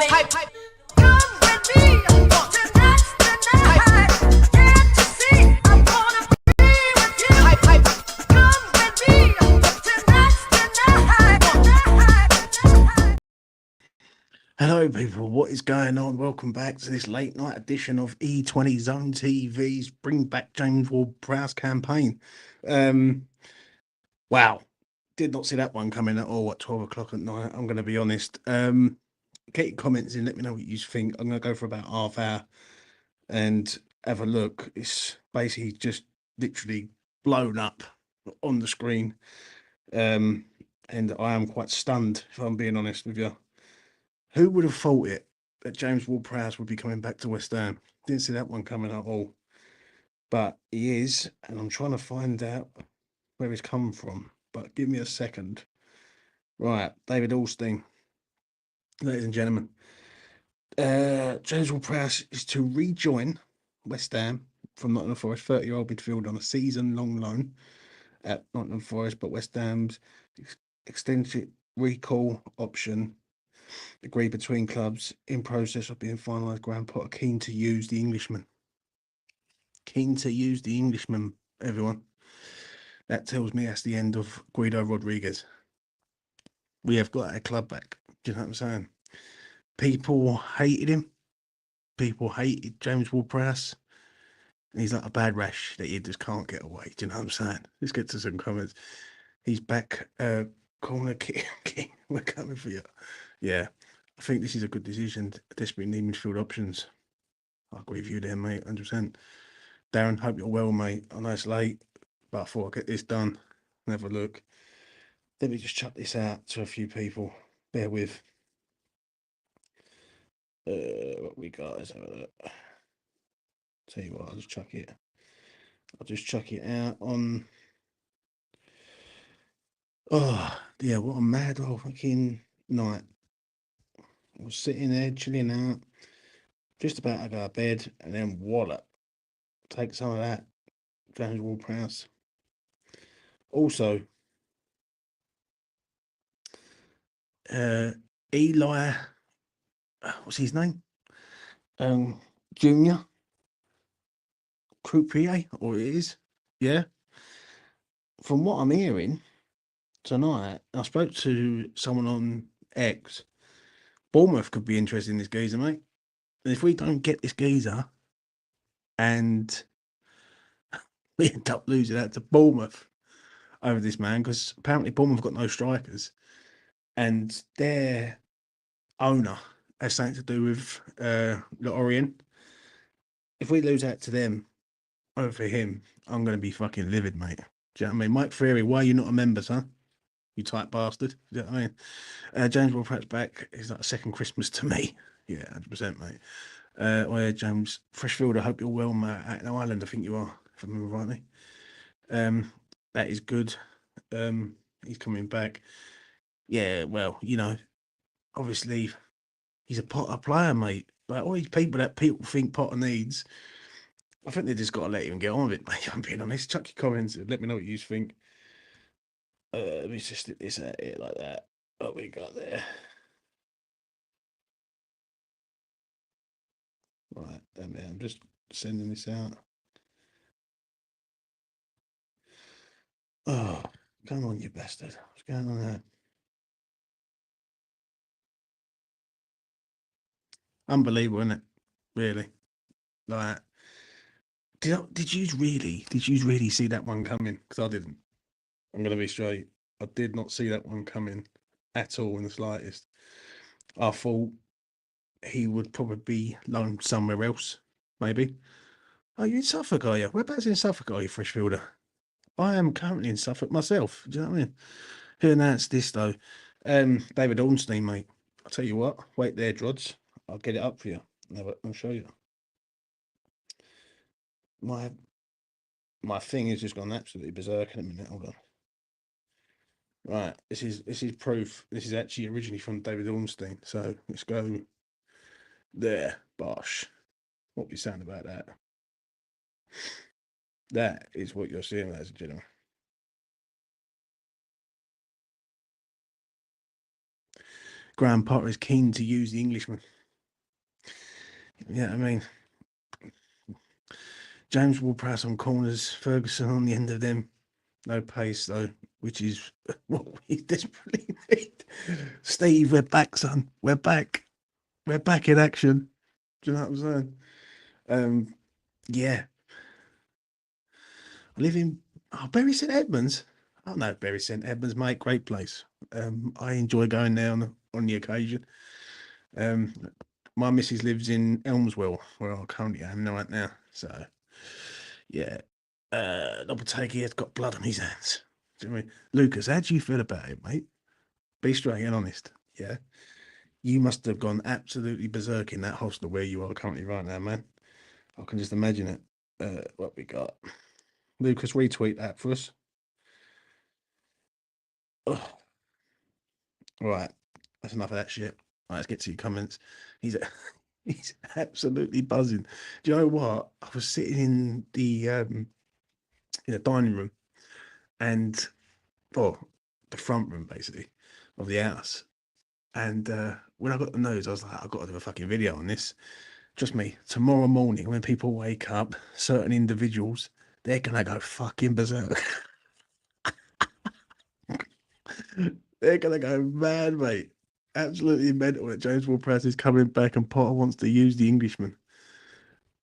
hype. Come with me tonight. Get to see. I wanna be with you. Hype. Come with me tonight. Hello, people. What is going on? Welcome back to this late night edition of E20 Zone TV's Bring Back James Ward-Prowse campaign. Wow, did not see that one coming at all at 12 o'clock at night. I'm going to be honest. Get your comments in. Let me know what you think. I'm going to go for about half hour and have a look. It's basically just literally blown up on the screen. And I am quite stunned, if I'm being honest with you. Who would have thought it that James Ward-Prowse would be coming back to West Ham? Didn't see that one coming at all. But he is, and I'm trying to find out where he's come from. But give me a second. Right, David Alstein, ladies and gentlemen. James Ward-Prowse is to rejoin West Ham from Nottingham Forest, 30-year-old midfield on a season-long loan at Nottingham Forest, but West Ham's extensive recall option agreed between clubs in process of being finalised. Graham Potter keen to use the Englishman. Keen to use the Englishman, everyone. That tells me that's the end of Guido Rodriguez. We have got our club back. Do you know what I'm saying? People hated him. People hated James Ward-Prowse. He's like a bad rash that you just can't get away. Do you know what I'm saying? Let's get to some comments. He's back. Corner king. We're coming for you. Yeah. I think this is a good decision. Desperately need midfield options. I agree with you there, mate. 100%. Darren, hope you're well, mate. I know it's late, but I thought I'd get this done and have a look. Let me just chuck this out to a few people. Bear with. What we got? Let's have a look. Tell you what, I'll just chuck it. I'll just chuck it out on. Oh, yeah, what a mad old fucking night. I was sitting there chilling out, just about to go to bed, and then wallop. Take some of that, James Ward-Prowse. Also, Eli, what's his name? Junior Kroupi, or it is, yeah. From what I'm hearing tonight, I spoke to someone on X. Bournemouth could be interested in this geezer, mate. And if we don't get this geezer, and we end up losing that to Bournemouth over this man, because apparently Bournemouth got no strikers, and their owner has something to do with Lorient. If we lose out to them over him, I'm going to be fucking livid, mate. Do you know what I mean? Mike Freary, why are you not a member, son? You tight bastard. Do you know what I mean? James Ward-Prowse back is like a second Christmas to me. Yeah, 100%, mate. Yeah, James Freshfield, I hope you're well, mate. At Ireland, I think you are, if I remember rightly. That is good. He's coming back. Yeah, well, you know, obviously he's a Potter player, mate. Like all these people that people think Potter needs, I think they just got to let him get on with it, mate. I'm being honest. Chuck your comments. Let me know what you think. Let me just stick this out here like that. What we got there? Right, I'm just sending this out. Oh, come on, you bastard. What's going on there? Unbelievable, isn't it? Really. Like, did you really see that one coming? Because I didn't. I'm going to be straight. I did not see that one coming at all in the slightest. I thought he would probably be loaned somewhere else, maybe. Oh, you in Suffolk, are you? Whereabouts in Suffolk are you, Freshfielder? I am currently in Suffolk myself. Do you know what I mean? Who announced this, though? David Ornstein, mate. I'll tell you what. Wait there, Drods. I'll get it up for you. I'll show you. My thing has just gone absolutely berserk in a minute. Hold on. Right, this is proof. This is actually originally from David Ornstein. So let's go there. Bosh. What we saying about that? That is what you're seeing, ladies and gentlemen. Graham Potter is keen to use the Englishman. Yeah, I mean, James Ward-Prowse on corners, Ferguson on the end of them. No pace though, which is what we desperately need. Steve, we're back, son. We're back. We're back in action. Do you know what I'm saying? Yeah. I live in Bury St Edmunds. Oh no, Bury St Edmunds, mate. Great place. I enjoy going there on the occasion. My missus lives in Elmswell, where I currently am right now. So yeah. Lopetegui has got blood on his hands. Do you know what I mean? Lucas, how do you feel about it, mate? Be straight and honest. Yeah. You must have gone absolutely berserk in that hostel where you are currently right now, man. I can just imagine it. What we got? Lucas, retweet that for us. Ugh. Right. That's enough of that shit. Right, let's get to your comments. He's he's absolutely buzzing. Do you know what? I was sitting in the dining room and the front room basically of the house. And when I got the news, I was like, I've got to do a fucking video on this. Trust me, tomorrow morning when people wake up, certain individuals, they're gonna go fucking berserk. They're gonna go mad, mate. Absolutely mental that James Ward-Prowse is coming back and Potter wants to use the Englishman.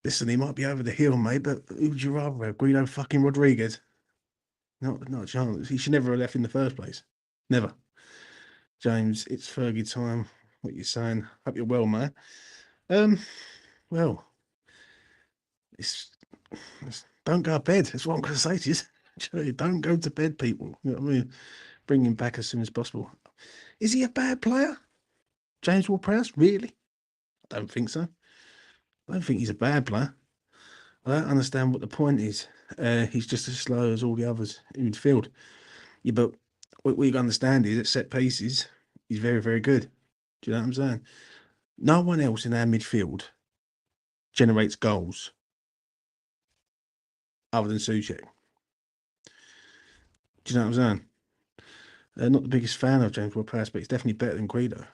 Listen, he might be over the hill, mate, but who would you rather have? Guido fucking Rodriguez? Not a chance. He should never have left in the first place. Never. James, it's Fergie time. What you saying? Hope you're well, mate. Well, it's don't go to bed. That's what I'm going to say to you. Don't go to bed, people. You know what I mean? Bring him back as soon as possible. Is he a bad player? James Ward-Prowse? Really? I don't think so. I don't think he's a bad player. I don't understand what the point is. He's just as slow as all the others in midfield. Yeah, but what you understand is at set pieces, he's very, very good. Do you know what I'm saying? No one else in our midfield generates goals other than Soucek. Do you know what I'm saying? Not the biggest fan of James Ward-Prowse, but he's definitely better than Guido.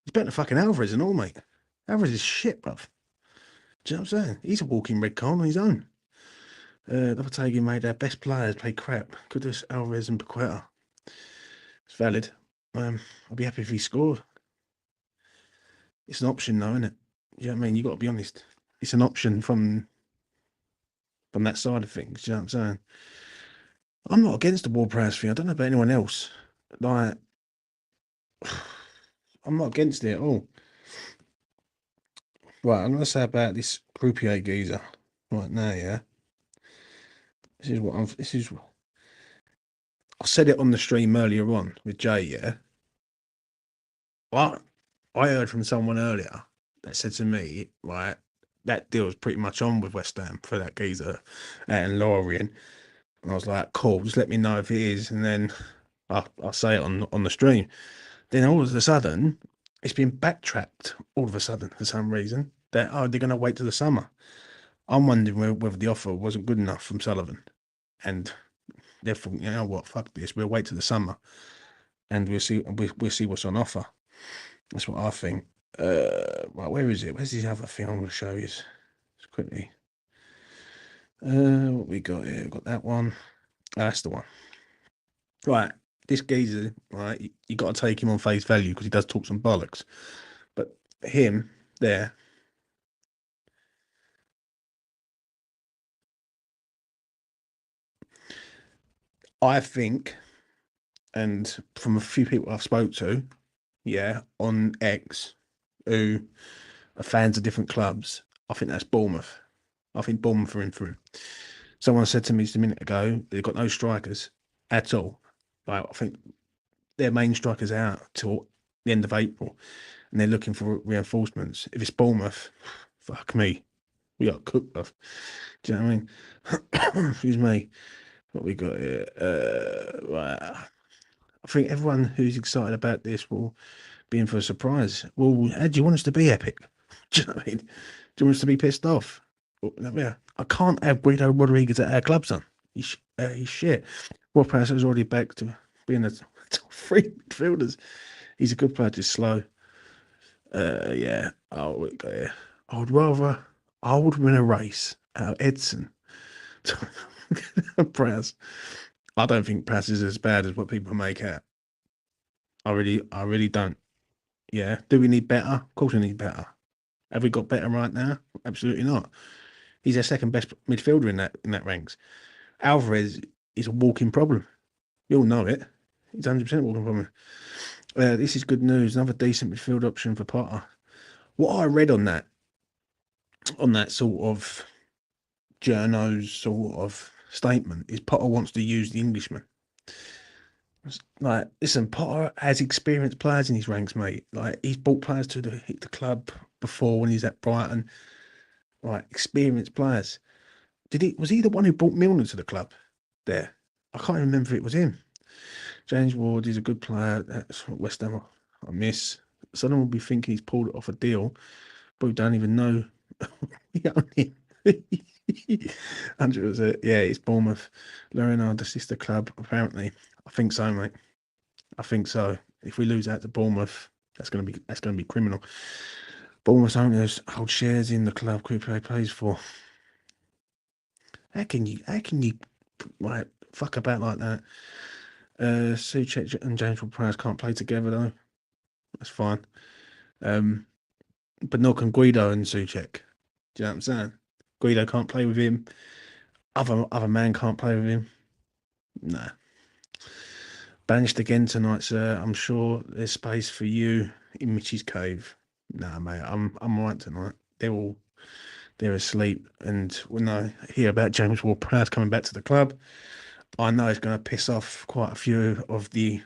He's better than fucking Alvarez and all, mate. Alvarez is shit, bruv. Do you know what I'm saying? He's a walking red card on his own. Lopetegui made our best players play crap. Kudus, Alvarez, and Paqueta. It's valid. I'll be happy if he scored. It's an option, though, isn't it? You know what I mean? You got to be honest. It's an option from that side of things. Do you know what I'm saying? I'm not against the Ward-Prowse thing. I don't know about anyone else. Like, I'm not against it at all. Right, I'm going to say about this Kroupi geezer right now, yeah? I said it on the stream earlier on with Jay, yeah? What I heard from someone earlier that said to me, right, that deal's pretty much on with West Ham for that geezer and Lorien. And I was like, cool, just let me know if it is, and then I'll say it on the stream. Then all of a sudden, it's been backtracked all of a sudden for some reason. That they're going to wait till the summer. I'm wondering whether the offer wasn't good enough from Sullivan, and therefore, you know what, fuck this, we'll wait till the summer, and we'll see what's on offer. That's what I think. Right, where is it? Where's the other thing I'm going to show you? Just quickly. What we got here? We've got that one. Oh, that's the one. Right, this geezer, right, you got to take him on face value because he does talk some bollocks. But him there, I think, and from a few people I've spoke to, yeah, on X, who are fans of different clubs, I think that's Bournemouth. I think Bournemouth are in through. Someone said to me just a minute ago they've got no strikers at all. Like, I think their main strikers are out till the end of April, and they're looking for reinforcements. If it's Bournemouth, fuck me, we got cooked off. Do you know what I mean? Excuse me. What we got here? Right. I think everyone who's excited about this will be in for a surprise. Well, how do you want us to be epic? Do you know what I mean? Do you want us to be pissed off? Yeah, I can't have Guido Rodriguez at our club, son. He's shit. Ward-Prowse is already back to being a top three midfielders. He's a good player, just slow. Yeah. Oh, we got here. I would win a race out of Edson. Prowse. I don't think Prowse is as bad as what people make out. I really don't. Yeah. Do we need better? Of course we need better. Have we got better right now? Absolutely not. He's our second best midfielder in that ranks. Alvarez is a walking problem. You all know it. He's 100% walking problem. This is good news. Another decent midfield option for Potter. What I read on that sort of journo's sort of statement is Potter wants to use the Englishman. Like, listen, Potter has experienced players in his ranks, mate. Like, he's brought players to the club before when he's at Brighton. Like, experienced players. Was he the one who brought Milner to the club there? I can't remember if it was him. James Ward is a good player. That's what West Ham I miss. Someone will be thinking he's pulled it off a deal, but we don't even know. Yeah, 100%. Yeah, it's Bournemouth. Lorena, the sister club, apparently. I think so, mate. I think so. If we lose out to Bournemouth, that's gonna be criminal. Bournemouth owners hold shares in the club Kroupi plays for. How can you like fuck about like that? Souček and James Ward-Prowse can't play together though. That's fine. But nor can Guido and Souček. Do you know what I'm saying? Guido can't play with him. Other man can't play with him. Nah. Banished again tonight, sir. I'm sure there's space for you in Mitch's cave. Nah, mate. I'm all right tonight. They're asleep, and when I hear about James Ward-Prowse coming back to the club, I know it's going to piss off quite a few of the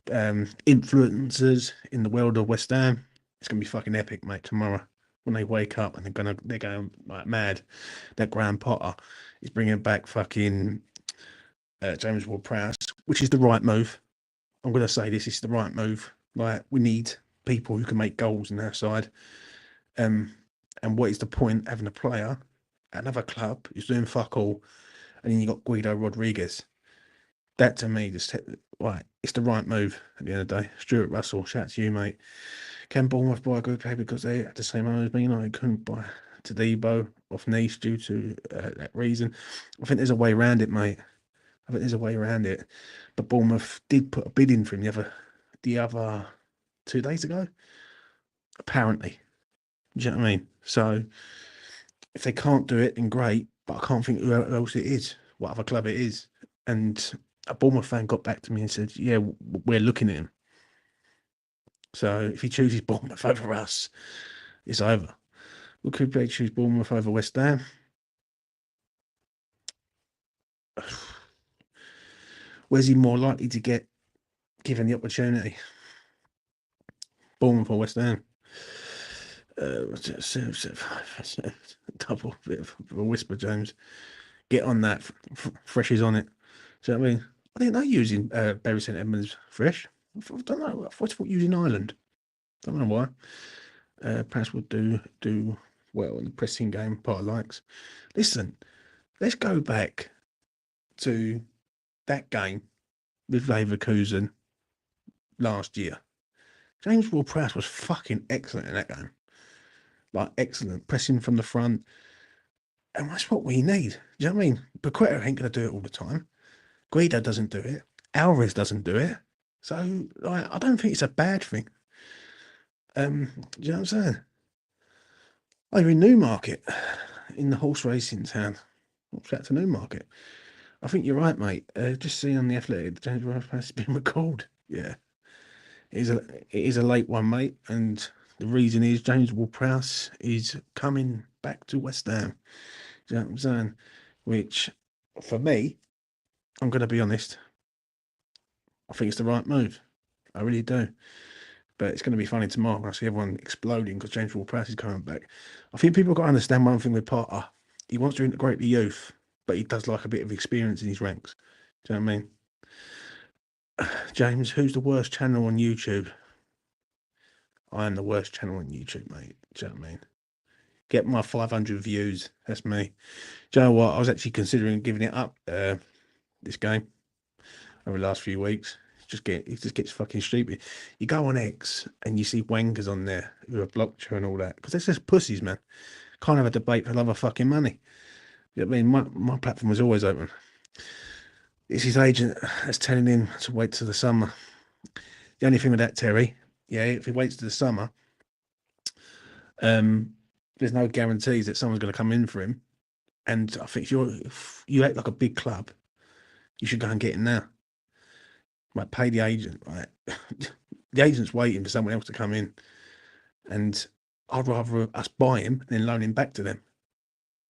influencers in the world of West Ham. It's going to be fucking epic, mate. Tomorrow, when they wake up and they're going like mad, that Graham Potter is bringing back fucking James Ward-Prowse, which is the right move. I'm going to say this is the right move. Like, we need people who can make goals in our side. And what is the point having a player at another club who's doing fuck all, and then you got Guido Rodriguez? That to me, just right, it's the right move at the end of the day. Stuart Russell, shout out to you, mate. Can Bournemouth buy a good player because they had the same owner as me? I couldn't buy Tadibo off Nice due to that reason. I think there's a way around it, mate. I think there's a way around it. But Bournemouth did put a bid in for him the other 2 days ago. Apparently. Do you know what I mean? So if they can't do it, then great. But I can't think who else it is, what other club it is. And a Bournemouth fan got back to me and said, yeah, we're looking at him. So if he chooses Bournemouth over us, it's over. Well, could they choose Bournemouth over West Ham? Where's he more likely to get given the opportunity? Bournemouth or West Ham? Double bit of a whisper, James. Get on that. Fresh is on it. Do you know what I mean? I didn't know using Bury St Edmunds Fresh. I don't know. I thought using Ireland. Don't know why. Perhaps would do well in the pressing game. Potter likes. Listen, let's go back to that game with Leverkusen last year. James Ward-Prowse was fucking excellent in that game. Like, excellent. Pressing from the front. And that's what we need. Do you know what I mean? Paqueta ain't going to do it all the time. Guido doesn't do it. Alvarez doesn't do it. So, like, I don't think it's a bad thing. Do you know what I'm saying? Over in Newmarket, in the horse racing town. Shout out to Newmarket. I think you're right, mate. Just seeing on the Athletic, the James Ward-Prowse has been recalled. Yeah. It is a late one, mate. And the reason is James Ward-Prowse is coming back to West Ham. Do you know what I'm saying? Which, for me, I'm going to be honest, I think it's the right move. I really do. But it's going to be funny tomorrow when I see everyone exploding because James Ward-Prowse is coming back. I think people got to understand one thing with Potter. He wants to integrate the youth, but he does like a bit of experience in his ranks. Do you know what I mean? James, who's the worst channel on YouTube? I am the worst channel on YouTube, mate. Do you know what I mean? Get my 500 views. That's me. Do you know what? I was actually considering giving it up this game over the last few weeks. It just gets fucking stupid. You go on X and you see wankers on there who are blocked you and all that because they're just pussies, man. Can't have a debate for love of fucking money. You know what I mean? My platform was always open. It's his agent that's telling him to wait till the summer. The only thing with that, Terry, yeah, if he waits till the summer, there's no guarantees that someone's going to come in for him. And I think if you act like a big club, you should go and get in now. Like, pay the agent. Right? The agent's waiting for someone else to come in. And I'd rather us buy him than loan him back to them.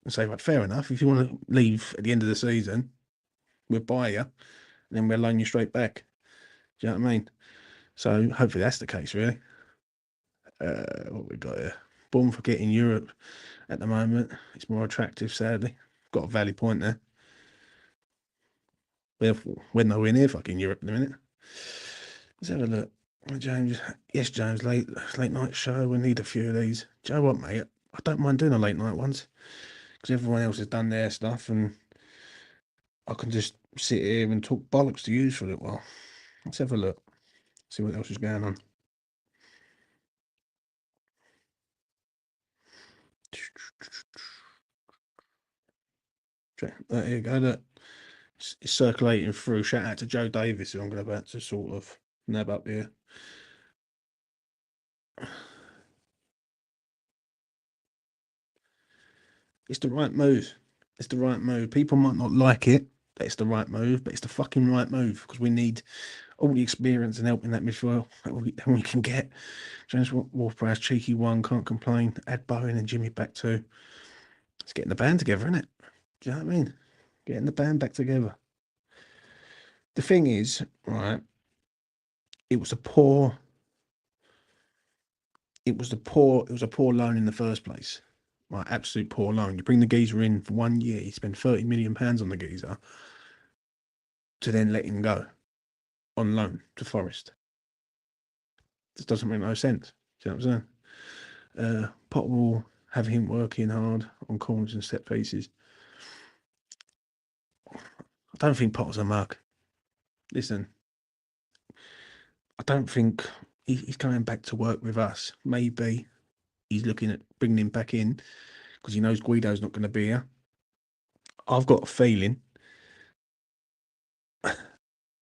And say, right, fair enough. If you want to leave at the end of the season, we'll buy you. And then we'll loan you straight back. Do you know what I mean? So hopefully that's the case, really. What we got here? Bournemouth getting Europe at the moment. It's more attractive, sadly. Got a valid point there. We're nowhere near fucking Europe in a minute. Let's have a look. James, yes, James, late night show. We need a few of these. Do you know what, mate? I don't mind doing a late night ones because everyone else has done their stuff and I can just sit here and talk bollocks to you for a little while. Let's have a look. See what else is going on. There you go. Look. It's circulating through. Shout out to Joe Davis, who I'm about to sort of nab up here. It's the right move. It's the right move. People might not like it, but it's the right move. But it's the fucking right move because we need all the experience and help in that midfield that we can get. James Ward-Prowse, cheeky one, can't complain. Add Bowen and Jimmy back too. It's getting the band together, isn't it? Do you know what I mean? Getting the band back together. The thing is, right, it was a poor loan in the first place. Right, absolute poor loan. You bring the geezer in for 1 year, you spend £30 million on the geezer to then let him go on loan to Forest. This doesn't make no sense. Do you know what I'm saying? Potter will have him working hard on corners and set pieces. I don't think Potter's a mug. Listen, I don't think he's coming back to work with us. Maybe he's looking at bringing him back in because he knows Guido's not going to be here. I've got a feeling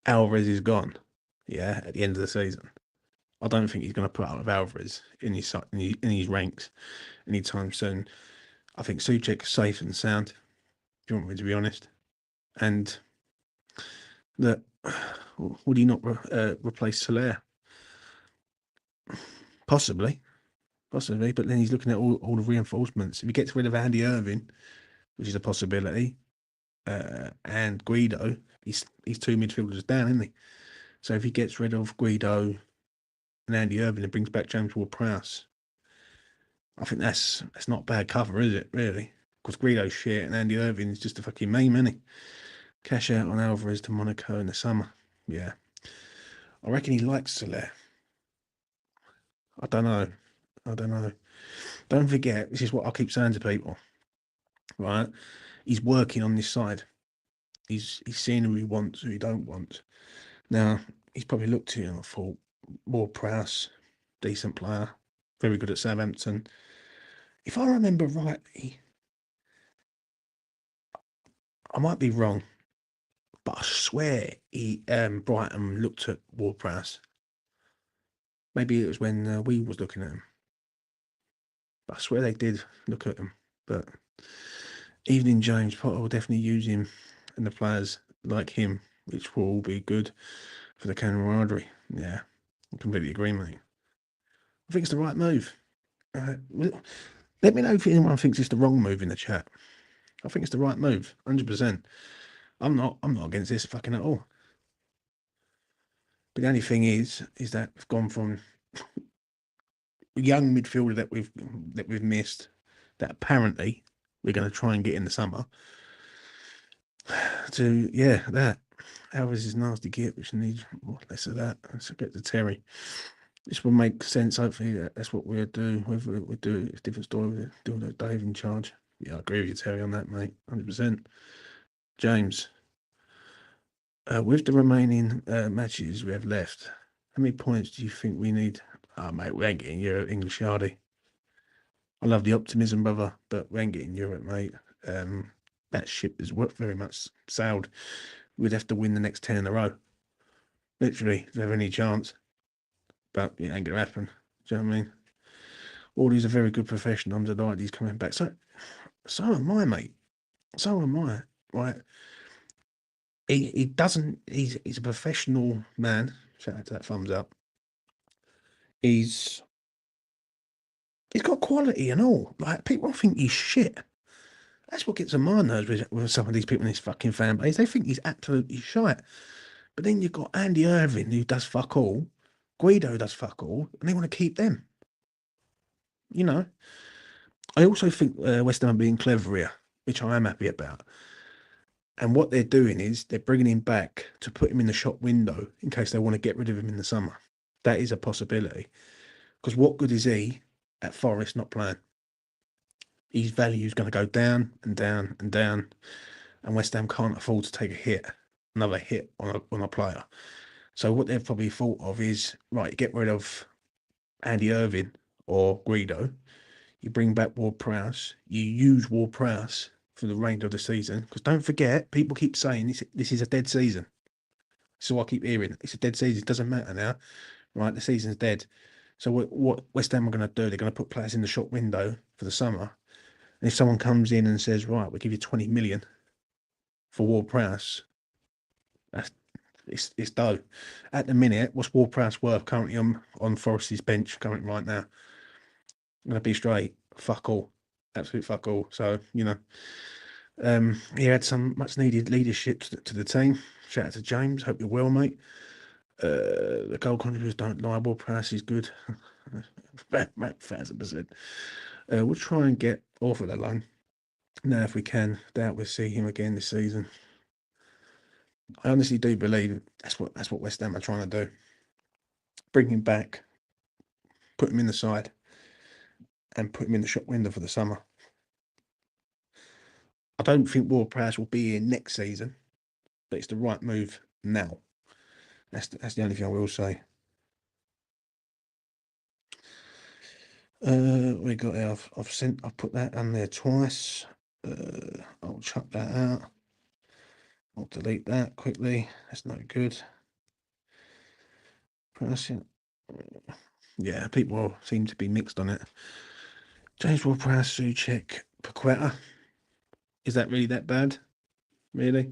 Alvarez is gone. Yeah, at the end of the season, I don't think he's going to put up with Alvarez in his ranks anytime soon. I think Souček's safe and sound. If you want me to be honest, and that would he not replace Soler? Possibly, but then he's looking at all the reinforcements. If he gets rid of Andy Irving, which is a possibility, and Guido, he's two midfielders down, isn't he? So if he gets rid of Guido and Andy Irving and brings back James Ward-Prowse, I think that's not bad cover, is it, really? Because Guido's shit and Andy Irving is just a fucking meme, isn't he? Cash out on Alvarez to Monaco in the summer. Yeah. I reckon he likes Soler. I don't know. Don't forget, this is what I keep saying to people, right? He's working on this side. He's seeing who he wants, who he don't want. Now, he's probably looked at him and thought, Ward-Prowse, decent player, very good at Southampton. If I remember rightly, I might be wrong, but I swear Brighton looked at Ward-Prowse. Maybe it was when we was looking at him. But I swear they did look at him. But Evening James, Potter will definitely use him and the players like him, which will all be good for the camaraderie. Yeah, I completely agree, mate. I think it's the right move. Let me know if anyone thinks it's the wrong move in the chat. I think it's the right move, 100%. I'm not against this fucking at all. But the only thing is that we've gone from a young midfielder that we've missed, that apparently we're going to try and get in the summer, to that. Alvarez is nasty kit, which needs less of that. Let's get to Terry. This will make sense. Hopefully, that's what we'll do. Whether we do it's a different story. We're doing Dave in charge. Yeah, I agree with you, Terry, on that, mate. 100%. James. With the remaining matches we have left, how many points do you think we need? Oh, mate, we ain't getting Europe, English Yardy. I love the optimism, brother, but we ain't getting Europe, mate. That ship is very much sailed. We'd have to win the next 10 in a row. Literally, if we have any chance. But it ain't going to happen. Do you know what I mean? All are very good professionals. I'm delighted he's coming back. So am I, mate. So am I. Right? He doesn't. He's a professional man. Shout out to that thumbs up. He's got quality and all. Like, people think he's shit. That's what gets on my nerves with some of these people in this fucking fan base. They think he's absolutely shite. But then you've got Andy Irving, who does fuck all. Guido does fuck all, and they want to keep them. You know. I also think West Ham are being clever here, which I am happy about. And what they're doing is they're bringing him back to put him in the shop window in case they want to get rid of him in the summer. That is a possibility. Because what good is he at Forest not playing? His value is going to go down and down and down, and West Ham can't afford to take another hit on a player. So what they've probably thought of is, right, get rid of Andy Irving or Guido. You bring back Ward-Prowse. You use Ward-Prowse for the remainder of the season. Because don't forget, people keep saying this is a dead season. So I keep hearing it's a dead season. It doesn't matter now, right? The season's dead. So what West Ham are going to do? They're going to put players in the shop window for the summer. And if someone comes in and says, right, we'll give you 20 million for Ward-Prowse, it's dough. At the minute, what's Ward-Prowse worth currently on Forest's bench currently right now? I'm going to be straight. Fuck all. Absolute fuck all. So, you know, he had some much needed leadership to the team. Shout out to James. Hope you're well, mate. The goal contributors don't lie. Ward-Prowse is good. 1,000%. We'll try and get Orford alone. Now, if we can, doubt we'll see him again this season. I honestly do believe that's what West Ham are trying to do. Bring him back, put him in the side, and put him in the shop window for the summer. I don't think Ward-Prowse will be here next season, but it's the right move now. That's the only thing I will say. We got I've put that on there twice. I'll chuck that out. I'll delete that quickly. That's no good. Pressing. Yeah, people seem to be mixed on it. James Ward-Prowse, Souček, Paqueta. Is that really that bad? Really?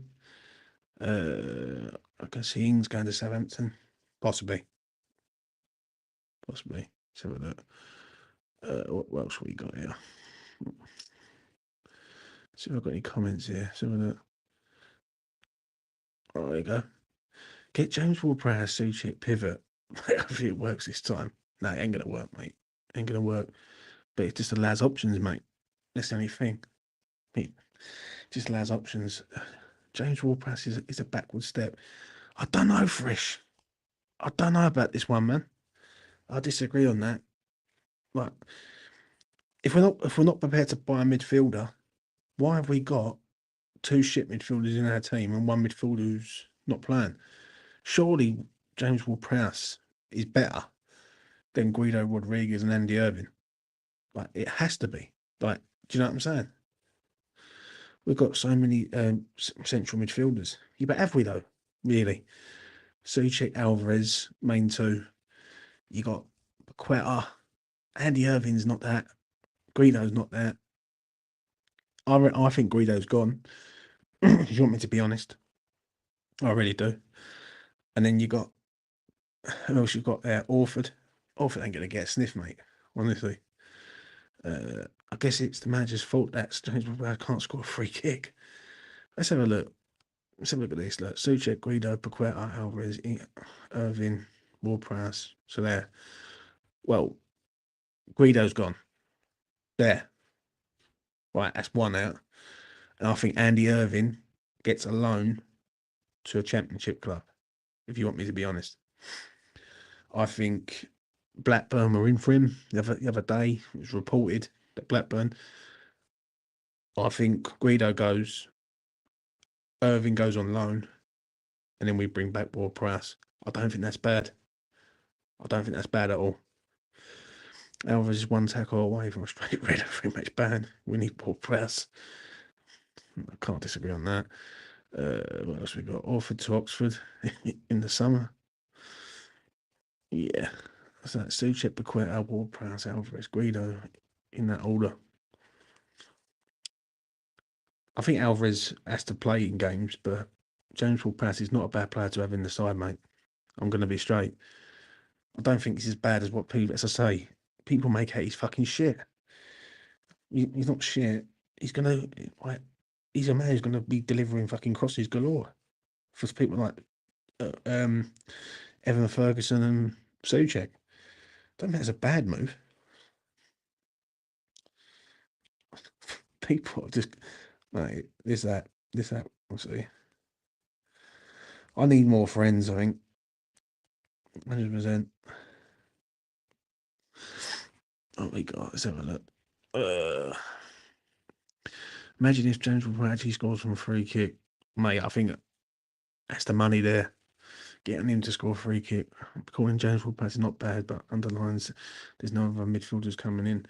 I can see Ings going to Southampton. Possibly. Let's have a look. What else we got here? See if I've got any comments here. Let's have a look. Oh, there you go. Get James Ward-Prowse, Souček, pivot. I think it works this time. No, it ain't going to work, mate. Ain't going to work. But it just allows options, mate. That's the only thing. It just allows options. James Ward-Prowse is a backward step. I don't know, Fresh. I don't know about this one, man. I disagree on that. Like, if we're not prepared to buy a midfielder, why have we got two shit midfielders in our team and one midfielder who's not playing? Surely James Ward-Prowse is better than Guido Rodriguez and Andy Irving. Like, it has to be. Like, do you know what I'm saying? We've got so many central midfielders. Yeah, but have we though? Really? Souček, Alvarez, main two. You got Paqueta. Andy Irving's not that. Guido's not that. I think Guido's gone. If you want me to be honest, I really do. And then you got who else you got there? Orford. Orford ain't gonna get a sniff, mate. Honestly. I guess it's the manager's fault that James Ward-Prowse can't score a free kick. Let's have a look. Let's have a look at this. Look, Souček, Guido, Paqueta, Alvarez, Irving, Ward-Prowse. So there. Well, Guido's gone. There. Right, that's one out. And I think Andy Irving gets a loan to a championship club, if you want me to be honest. I think Blackburn were in for him the other day. It was reported that Blackburn. I think Guido goes. Irving goes on loan. and then we bring back Ward-Prowse. I don't think that's bad. I don't think that's bad at all. Alvarez is one tackle away from a straight red 3-match ban. We need Ward-Prowse. I can't disagree on that. What else we got? Orford to Oxford in the summer. Yeah. So that Souček, Paqueta, Ward-Prowse, Alvarez, Guido in that order. I think Alvarez has to play in games, but James Ward-Prowse is not a bad player to have in the side, mate. I'm going to be straight. I don't think he's as bad as what people, as I say, people make out he's fucking shit. He's not shit. He's going to, he's a man who's going to be delivering fucking crosses galore for people like Evan Ferguson and Souček. I don't think that's a bad move. People are just, mate, this, that. We'll see. I need more friends, I think. 100%. Oh my God, let's have a look. Imagine if James Ward actually scores from a free kick. Mate, I think that's the money there. Getting him to score a free kick. Calling James Ward is not bad, but underlines there's no other midfielders coming in.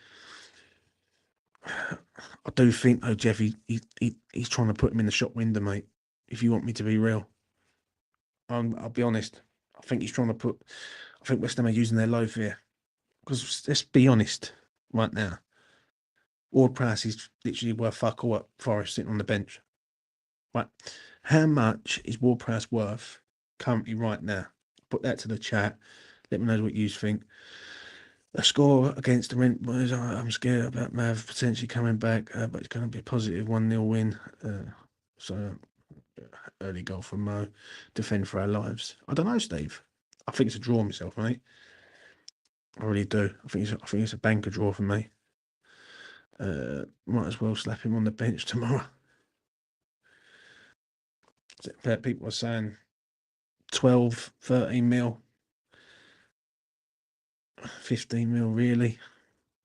I do think, though, Jeff, he's trying to put him in the shop window, mate. If you want me to be real. I'll be honest. I think he's trying to put... I think West Ham are using their loaf here. Because let's be honest right now. Ward-Prowse is literally worth fuck all at Forest sitting on the bench. Right. How much is Ward-Prowse worth currently right now? Put that to the chat. Let me know what you think. A score against the Rent Boys, I'm scared about Mav potentially coming back, but it's going to be a positive 1-0 win. So early goal from Mo. Defend for our lives. I don't know, Steve. I think it's a draw myself, mate. I really do. I think it's a banker draw for me. Might as well slap him on the bench tomorrow. People are saying 12, 13 mil, 15 mil, really.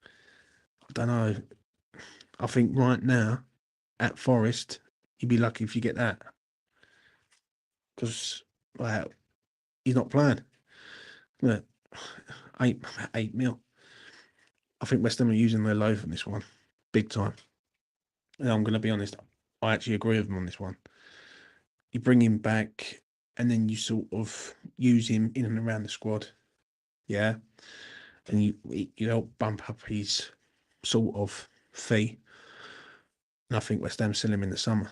I don't know. I think right now, at Forest, you'd be lucky if you get that. Because, well, he's not playing. Look, 8 mil. I think West Ham are using their loaf on this one. Big time. And I'm going to be honest, I actually agree with them on this one. You bring him back and then you sort of use him in and around the squad. Yeah. And you help bump up his sort of fee. And I think West Ham sell him in the summer.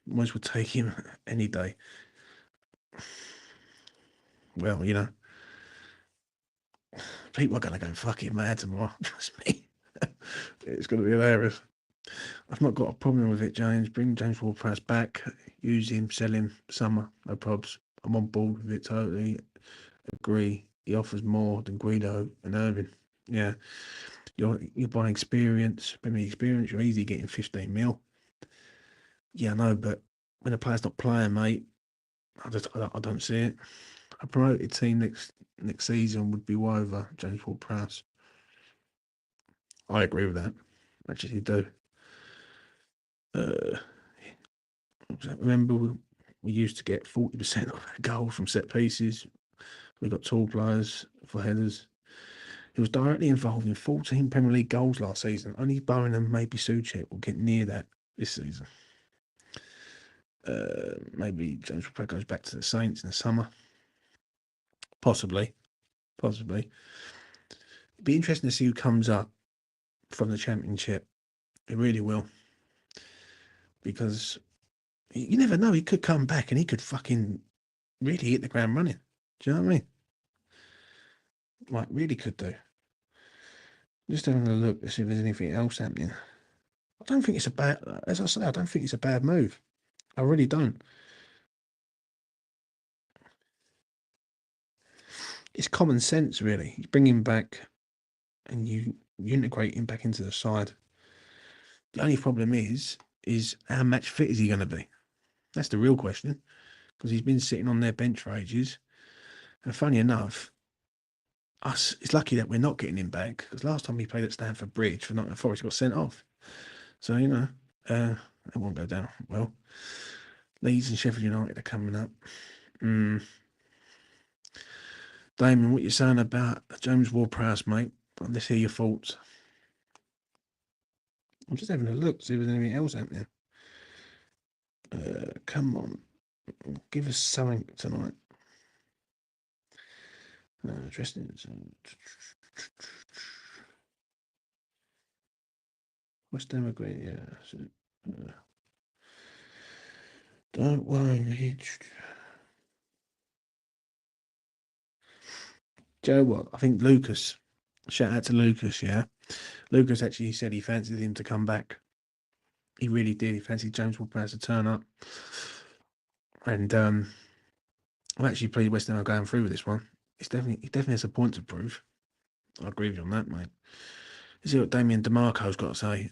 Might as well take him any day. Well, you know, people are going to go fucking mad tomorrow. Trust me. It's going to be hilarious. I've not got a problem with it, James. Bring James Ward-Prowse back. Use him, sell him, summer. No probs. I'm on board with it totally. Agree. He offers more than Guido and Irving. Yeah. You're buying experience. Premier experience, you're easy getting 15 mil. Yeah, I know, but when a player's not playing, mate, I don't see it. A promoted team next season would be way over James Ward-Prowse. I agree with that. Actually, do. Remember, we used to get 40% of our goals from set pieces. We got tall players for headers. He was directly involved in 14 Premier League goals last season. Only Bowen and maybe Souček will get near that this season. Maybe James Ward-Prowse goes back to the Saints in the summer. Possibly. It'd be interesting to see who comes up from the Championship. It really will. Because you never know. He could come back and he could fucking really hit the ground running. Do you know what I mean? Like, really could do. Just having a look to see if there's anything else happening. I don't think it's a bad, as I say, I don't think it's a bad move. I really don't. It's common sense, really. You bring him back and you integrate him back into the side. The only problem is how match fit is he going to be? That's the real question. Because he's been sitting on their bench for ages. And funny enough, it's lucky that we're not getting him back. Because last time he played at Stamford Bridge for Nottingham Forest, he got sent off. So, you know, it won't go down well. Leeds and Sheffield United are coming up. Damien, what you saying about James Ward-Prowse, mate? Let's hear your thoughts. I'm just having a look, see if there's anything else happening. Come on. Give us something tonight. Interesting. West Ham agree, yeah. So, don't worry. Joe, what? I think Lucas. Shout out to Lucas, yeah. Lucas actually said he fancied him to come back. He really did. He fancied James Ward-Prowse to turn up. And I'm actually pleased West Ham are going through with this one. He definitely has a point to prove. I agree with you on that, mate. You see what Damien DeMarco's got to say.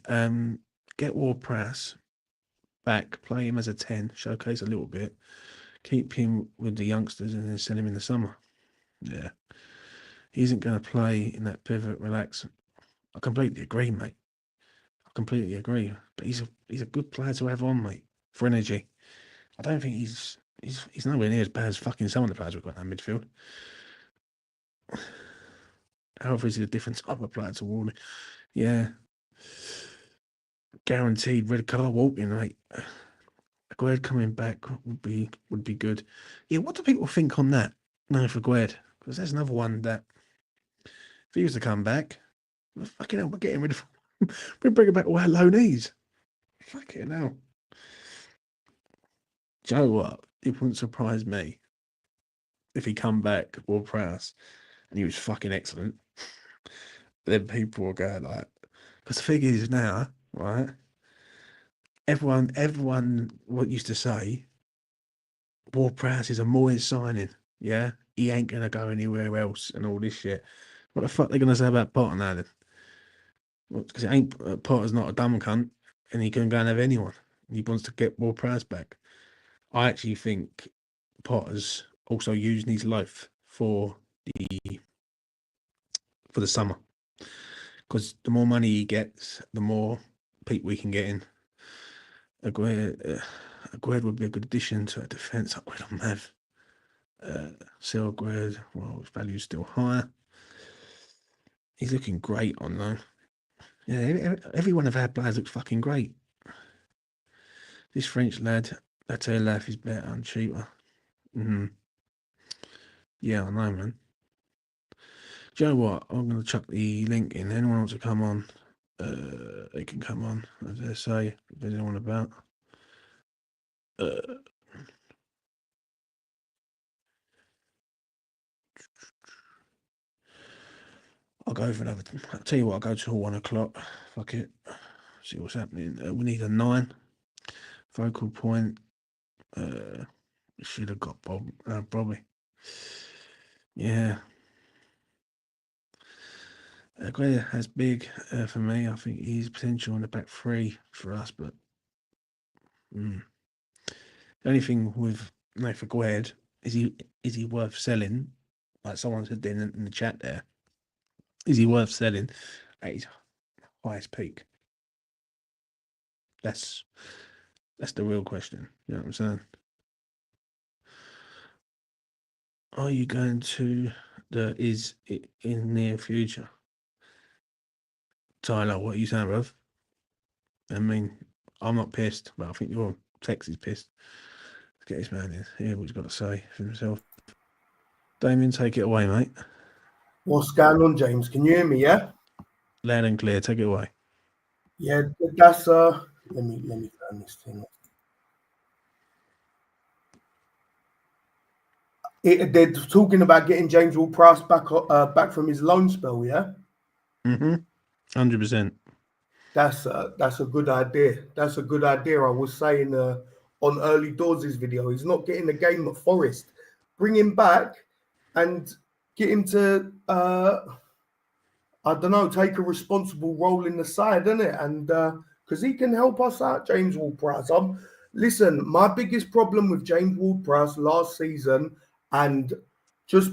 Get Ward-Prowse back, play him as a 10, showcase a little bit, keep him with the youngsters, and then send him in the summer. Yeah. He isn't going to play in that pivot, relax. I completely agree, mate. I completely agree. But he's a good player to have on, mate, for energy. I don't think he's nowhere near as bad as fucking some of the players we've got in that midfield. However, is he a different type of player to Warner? Yeah. Guaranteed red colour walking, mate. Aguerd coming back would be good. Yeah, what do people think on that? No, for Aguerd. Because there's another one that if he was to come back, fucking hell, we're getting rid of we're bringing back all our low knees. Fucking hell. Joe, what? It wouldn't surprise me if he come back Ward-Prowse and he was fucking excellent. Then people will go like, because the thing is now, right? Everyone what used to say, Ward-Prowse is a Moyes signing. Yeah, he ain't gonna go anywhere else and all this shit. What the fuck they gonna say about Potter now then? Because Potter's not a dumb cunt, and he can go and have anyone. He wants to get Ward-Prowse back. I actually think Potter's also using his life for the summer, because the more money he gets, the more people we can get in. Aguerd would be a good addition to a defence. We don't have. Sell Aguerd, well, his value is still higher. He's looking great on though. Yeah, every one of our players looks fucking great. This French lad, I tell you, laugh is better and cheaper. Yeah, I know, man. Do you know what? I'm going to chuck the link in. Anyone wants to come on, they can come on, as they say, if there's anyone about. I'll go for another. I'll tell you what, I'll go till 1 o'clock. Fuck it. See what's happening. We need a 9. Focal point. Should have got Bobby. Yeah. Aguerd has big for me. I think he's potential in the back 3 for us, but the only thing with for Aguerd is he worth selling? Like someone said in the chat there, is he worth selling at his highest peak? That's the real question. You know what I'm saying? Are you going to is it in near future? Tyler, what are you saying, bruv? I mean, I'm not pissed, but I think your text is pissed. Let's get this man in. Hear what he's got to say for himself. Damien, take it away, mate. What's going on, James? Can you hear me? Yeah. Loud and clear. Take it away. Yeah, that's Let me turn this thing off. They're talking about getting James Ward-Prowse back from his loan spell. Yeah. 100%. That's a good idea. That's a good idea. I was saying on Early Doors' video, he's not getting the game at Forest. Bring him back and get him to I don't know, take a responsible role in the side, innit? And because he can help us out, James Ward-Prowse. Listen, my biggest problem with James Ward-Prowse last season, and just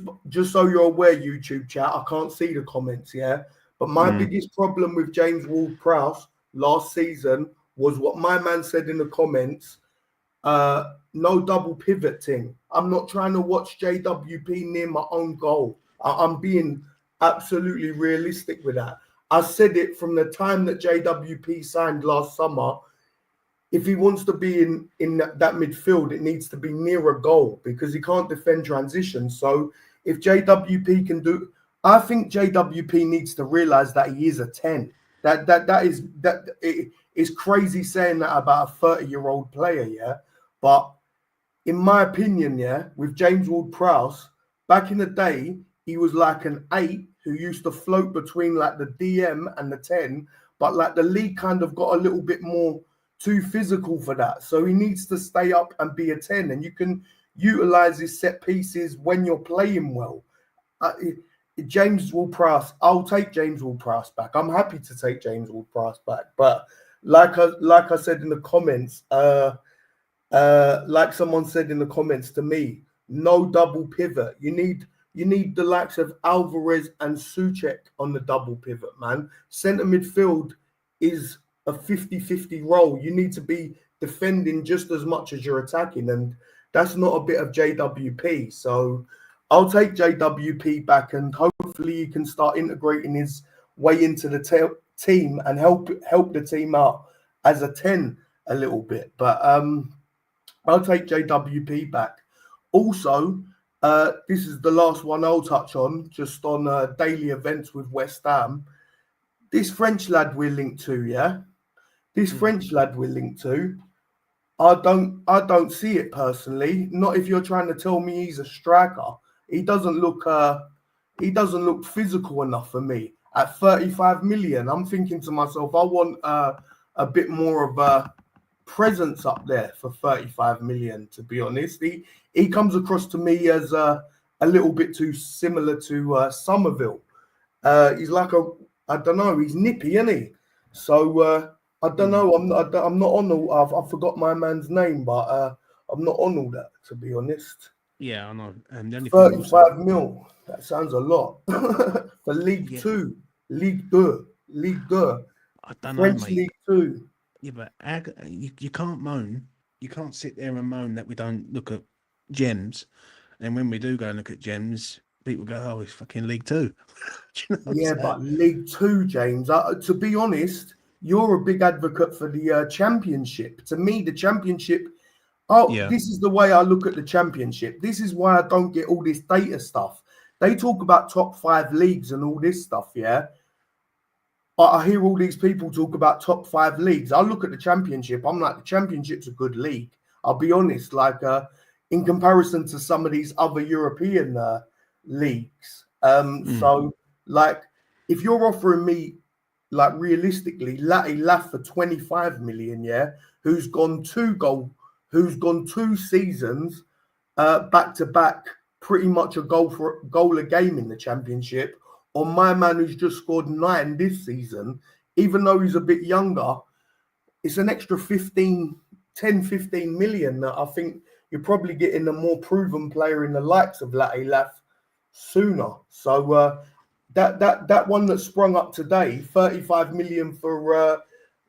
so you're aware, YouTube chat, I can't see the comments, yeah? But my biggest problem with James Ward-Prowse last season was what my man said in the comments. no double pivot thing. I'm not trying to watch JWP near my own goal. I'm being absolutely realistic with that. I said it from the time that JWP signed last summer. If he wants to be in that midfield, it needs to be near a goal because he can't defend transition. So if JWP can do, I think JWP needs to realize that he is a 10. It's crazy saying that about a 30-year-old player, yeah. But in my opinion, yeah, with James Ward-Prowse, back in the day, he was like an 8 who used to float between like the DM and the 10, but like the league kind of got a little bit more too physical for that. So he needs to stay up and be a 10, and you can utilize his set pieces when you're playing well. James Ward-Prowse, I'll take James Ward-Prowse back. I'm happy to take James Ward-Prowse back, but like I said in the comments, like someone said in the comments to me, no double pivot. You need the likes of Alvarez and Souček on the double pivot, man. Centre midfield is a 50-50 role. You need to be defending just as much as you're attacking, and that's not a bit of JWP. So I'll take JWP back, and hopefully he can start integrating his way into the team and help the team out as a 10 a little bit. But I'll take JWP back. Also, this is the last one I'll touch on, just on daily events with West Ham. This French lad we're linked to, yeah? This French lad we're linked to, I don't see it personally. Not if you're trying to tell me he's a striker. He doesn't look physical enough for me. At 35 million, I'm thinking to myself, I want a bit more of a presence up there for 35 million, to be honest. He comes across to me as a little bit too similar to Somerville. He's like I don't know, he's nippy, isn't he? So I don't know. I'm not on all. I forgot my man's name, but I'm not on all that, to be honest. Yeah, I know. The only 35 mil. That sounds a lot for League Two, League Deux. I don't know, French mate. League Two. Yeah, but you can't moan. You can't sit there and moan that we don't look at gems. And when we do go and look at gems, people go, "Oh, it's fucking League Two." Do you know what I'm saying? But League Two, James. To be honest, you're a big advocate for the Championship. To me, the Championship. This is the way I look at the Championship. This is why I don't get all this data stuff. They talk about top 5 leagues and all this stuff, yeah. I hear all these people talk about top 5 leagues. I look at the Championship. I'm like, the Championship's a good league. I'll be honest. Like, in comparison to some of these other European leagues. So, like, if you're offering me, like, realistically, Laf for 25 million, yeah, who's gone 2 seasons back to back, pretty much a goal a game in the Championship, or my man who's just scored 9 this season, even though he's a bit younger, it's an extra 10, 15 million that I think you're probably getting a more proven player in the likes of Laf sooner. So that one that sprung up today, 35 million for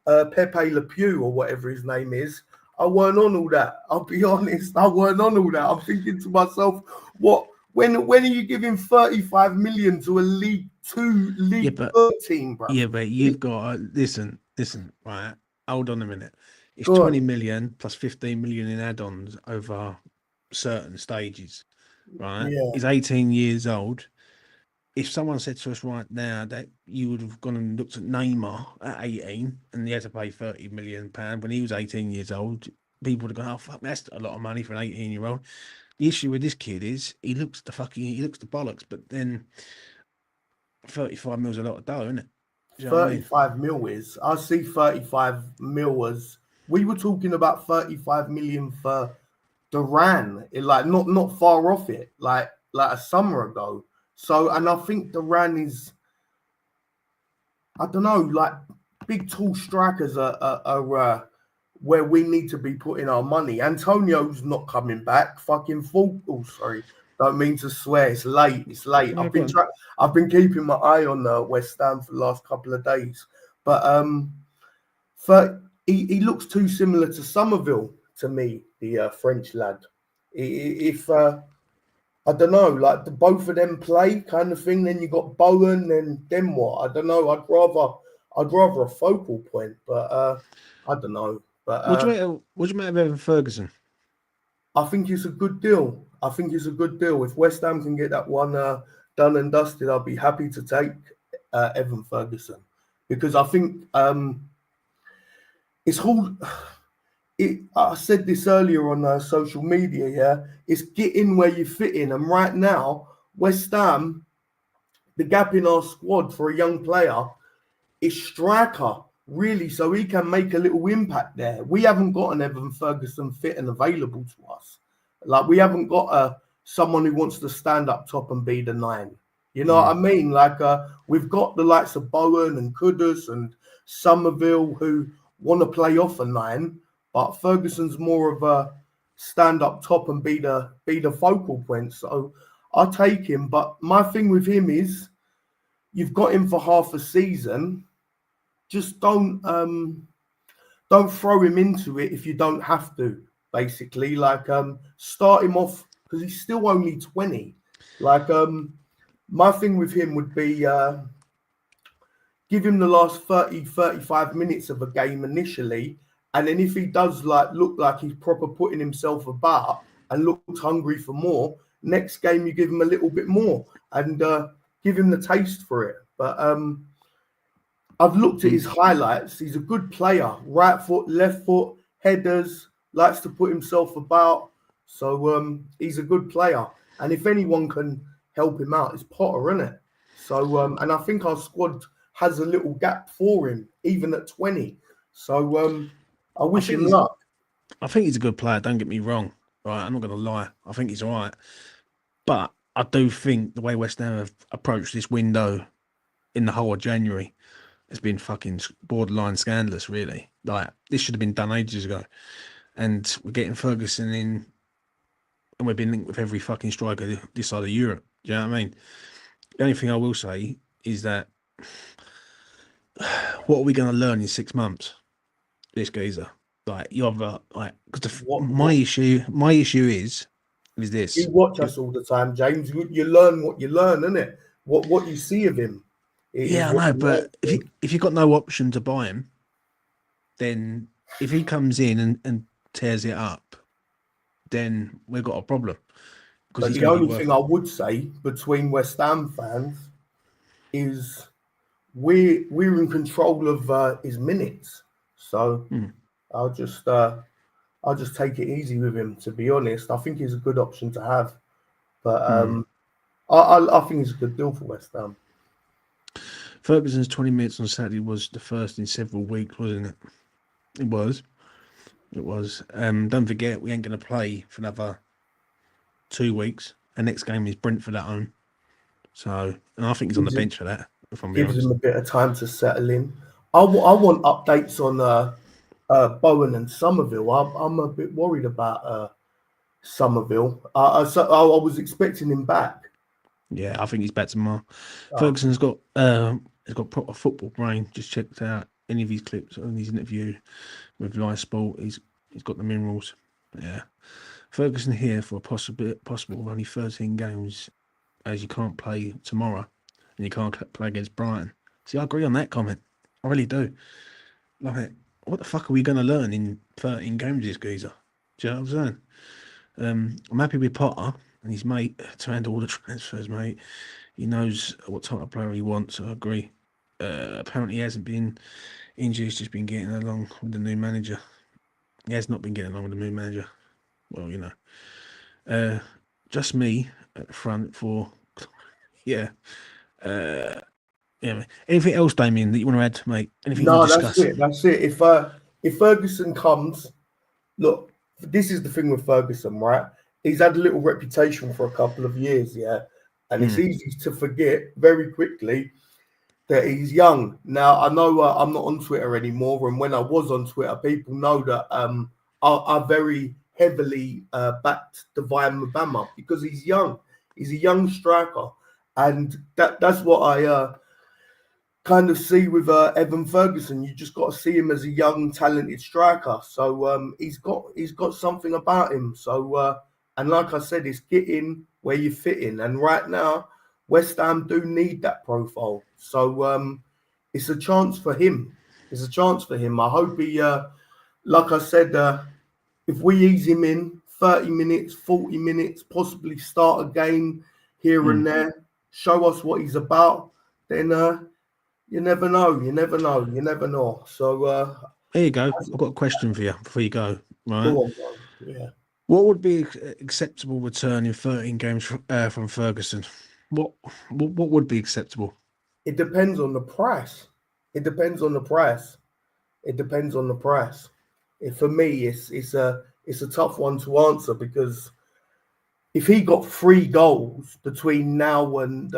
Pepe Le Pew or whatever his name is, I weren't on all that. I'll be honest, I weren't on all that. I'm thinking to myself, what? When are you giving 35 million to a League 2, League 13, bro? Yeah, but you've got listen, right? Hold on a minute. It's 20 million plus 15 million in add-ons over certain stages, right? Yeah. He's 18 years old. If someone said to us right now that you would have gone and looked at Neymar at 18 and he had to pay £30 million when he was 18 years old, people would have gone, "Oh fuck, that's a lot of money for an 18-year-old." The issue with this kid is he looks the bollocks, but then 35 mil's a lot of dough, isn't it? 35 mil is. I see 35 mil as, we were talking about 35 million for Duran, like not far off it, like a summer ago. So, and I think Duran is, I don't know, like big tall strikers are where we need to be putting our money. Antonio's not coming back. Fucking full. Oh, sorry. Don't mean to swear. It's late. No, I've been keeping my eye on West Ham for the last couple of days, but he looks too similar to Somerville to me. the French lad. If I don't know, like both of them play kind of thing, then you got Bowen, then what? I don't know. I'd rather a focal point, but I don't know. But What do you make of Evan Ferguson? I think it's a good deal. I think it's a good deal. If West Ham can get that one done and dusted, I'll be happy to take Evan Ferguson, because I think it's all. I said this earlier on social media. Yeah, it's get in where you fit in, and right now West Ham, the gap in our squad for a young player is striker, really, so he can make a little impact there. We haven't got an Evan Ferguson fit and available to us. Like, we haven't got someone who wants to stand up top and be the 9. You know what I mean? Like, we've got the likes of Bowen and Kudus and Somerville who want to play off a 9, but Ferguson's more of a stand up top and be the focal point. So I'll take him. But my thing with him is, you've got him for half a season. Just don't throw him into it if you don't have to. Basically, like, start him off, because he's still only 20. Like, my thing with him would be give him the last 30-35 minutes of a game initially, and then if he does look like he's proper putting himself about and looks hungry for more, next game you give him a little bit more and give him the taste for it. But I've looked at his highlights. He's a good player. Right foot, left foot, headers, likes to put himself about. So he's a good player. And if anyone can help him out, it's Potter, isn't it? So, and I think our squad has a little gap for him, even at 20. So I wish him luck. I think he's a good player, don't get me wrong. Right, I'm not going to lie. I think he's all right. But I do think the way West Ham have approached this window in the whole of January has been fucking borderline scandalous, really. Like, this should have been done ages ago. And we're getting Ferguson in, and we've been linked with every fucking striker this side of Europe. Do you know what I mean? The only thing I will say is that what are we going to learn in 6 months? This geezer. Like, you have because my issue is this. You watch us all the time, James. You learn what you learn, innit? What you see of him. Yeah, I know, but if you've got no option to buy him, then if he comes in and tears it up, then we've got a problem. But the only thing I would say between West Ham fans is we're in control of his minutes. So I'll just take it easy with him, to be honest. I think he's a good option to have. But I think it's a good deal for West Ham. Ferguson's 20 minutes on Saturday was the first in several weeks, wasn't it? It was. Don't forget, we ain't going to play for another 2 weeks. Our next game is Brentford at home. So, and I think he's on the bench for that, if I'm being honest. Gives him a bit of time to settle in. I want updates on Bowen and Somerville. I'm a bit worried about Somerville. I was expecting him back. Yeah, I think he's back tomorrow. Ferguson's got proper football brain. Just checked out any of his clips on his interview with Live Sport. He's got the minerals. Yeah, Ferguson here for a possible only 13 games, as you can't play tomorrow and you can't play against Brighton. See, I agree on that comment. I really do. Like, what the fuck are we going to learn in 13 games, this geezer? Do you know what I'm saying? I'm happy with Potter and his mate to handle all the transfers, mate. He knows what type of player he wants. I agree. Apparently, he hasn't been injured. He's just been getting along with the new manager. He has not been getting along with the new manager. Well, you know. Just me at the front for... Yeah. Yeah. Man. Anything else, Damien, that you want to add, mate? Anything you want to discuss? That's it. If Ferguson comes... Look, this is the thing with Ferguson, right? He's had a little reputation for a couple of years, yeah? And it's easy to forget very quickly that he's young. Now, I know I'm not on Twitter anymore, and when I was on Twitter, people know that I very heavily backed Divine Mabama because he's young. He's a young striker, and that's what kind of see with Evan Ferguson. You just got to see him as a young, talented striker. So he's got something about him. So and like I said, it's get in where you fit in. And right now, West Ham do need that profile. So it's a chance for him. It's a chance for him. I hope he, like I said, if we ease him in 30 minutes, 40 minutes, possibly start a game here and there, show us what he's about, then you never know. You never know. You never know. So There you go. I've got a question for you before you go. Right. go on, bro. Yeah. What would be acceptable return in 13 games from Ferguson? What would be acceptable? It depends on the price. It depends on the price. It depends on the price. For me, it's a tough one to answer because if he got 3 goals between now and